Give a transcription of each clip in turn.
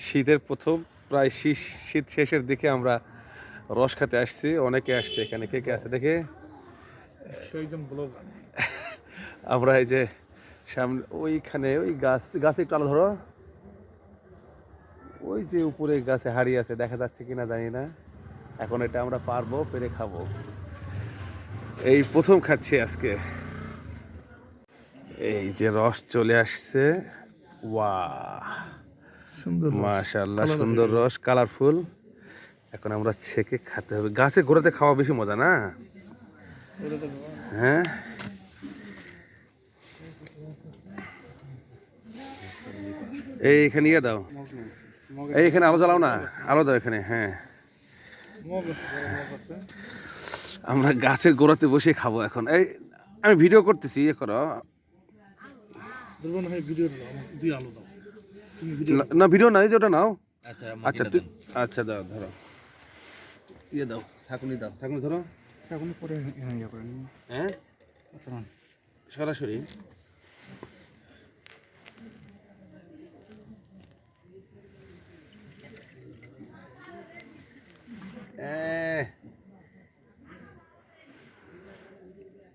শীতের প্রথম প্রায় শীত শেষের দিকে আমরা রস খেতে আসছি। অনেকে আসছে এখানে, কে কে আছে দেখে। আমরা এই যে সামনে ওইখানে ওই গাছে একটু আলো ধরো, ওই যে উপরে গাছে হাড়ি আছে, দেখা যাচ্ছে কিনা জানি না। এখন এটা আমরা পারবো, পেরে খাবো। এই প্রথম খাচ্ছি আজকে। এই যে রস চলে আসছে, ওয়াও সুন্দর মাশাআল্লাহ, সুন্দর রস, কালারফুল। এখন আমরা ছেঁকে খেতে হবে। গাছে গোড়াতে খাওয়া বেশি মজা না? হ্যাঁ, এইখানে ইয়ে দাও, এইখানে আলো জ্বালাও না, আলো দাও এখানে। হ্যাঁ, আমরা গাছের গোড়াতে বসে খাবো এখন। এই আমি ভিডিও করতেছি, ইয়ে করো না, ভিডিও নাই যে ওটা নাও। আচ্ছা তুই, আচ্ছা দাও, ধরো, ইয়ে দাও, ছাঁকুনি দাও, ছাঁকুনি ধরো। ছাঁকুনি পরে ইয়ে করে নিন। হ্যাঁ, সরাসরি।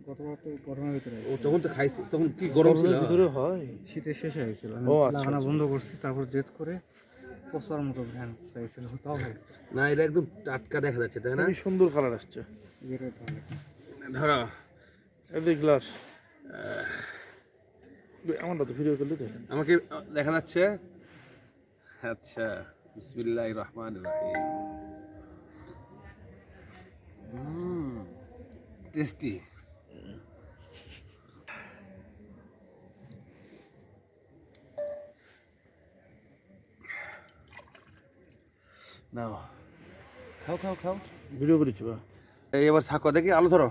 গতবার তো গরমের ভিতরে ও তখন তো খাইছি, তখন কি গরম ছিল। ভিতরে হয়, শীতের শেষে হয়েছিল। ও আচ্ছা, লাগানো বন্ধ করছি, তারপর জেদ করে পচার মতো ভ্যান পাইছিল, তাও হয়েছে। না এটা একদম টাটকা দেখা যাচ্ছে, তাই না? সুন্দর কালার আসছে। ধরো এই গ্লাস আমরা তো ভিডিও করলে দেখেন, আমাকে দেখা যাচ্ছে। আচ্ছা, বিসমিল্লাহির রহমানির রহিম। টেস্টি। নাও, খাও খাও খাও। ভিডিও করেছি বা এই এবার ছাঁকো, দেখি আলো ধরো।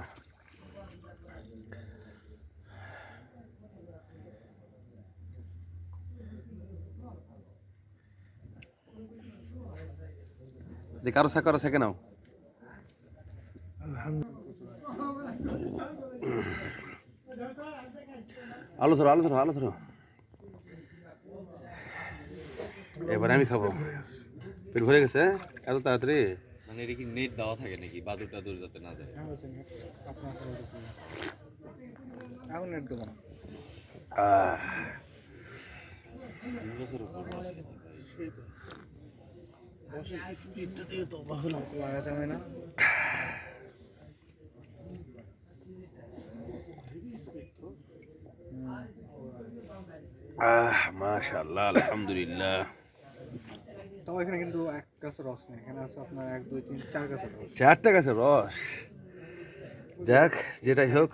দেখ আরো ছাঁকো, আরো ছেঁকে নাও। আলো ধরো, আলো ধরো, আলো ধরো। এবার আমি খাবো। পেট ভরে গেছে এত তাড়াতাড়ি? মানে এটা কি নেট দেওয়া থাকে নাকি বাদুর টাদুর যাতে না যায়? এখন নেট দেবো না। বছর উপর রস খেয়েছি ভাই। স্পিডটা দিয়ে তো বাহন লাগাতে হয় না। মাশাআল্লাহ, আলহামদুলিল্লাহ। তাও এখানে কিন্তু এক গাছের রস নেই, এখানে আছে আপনার 1 2 3 4 গাছের রস। 4টা গাছের রস। যাক, যেটাই হোক।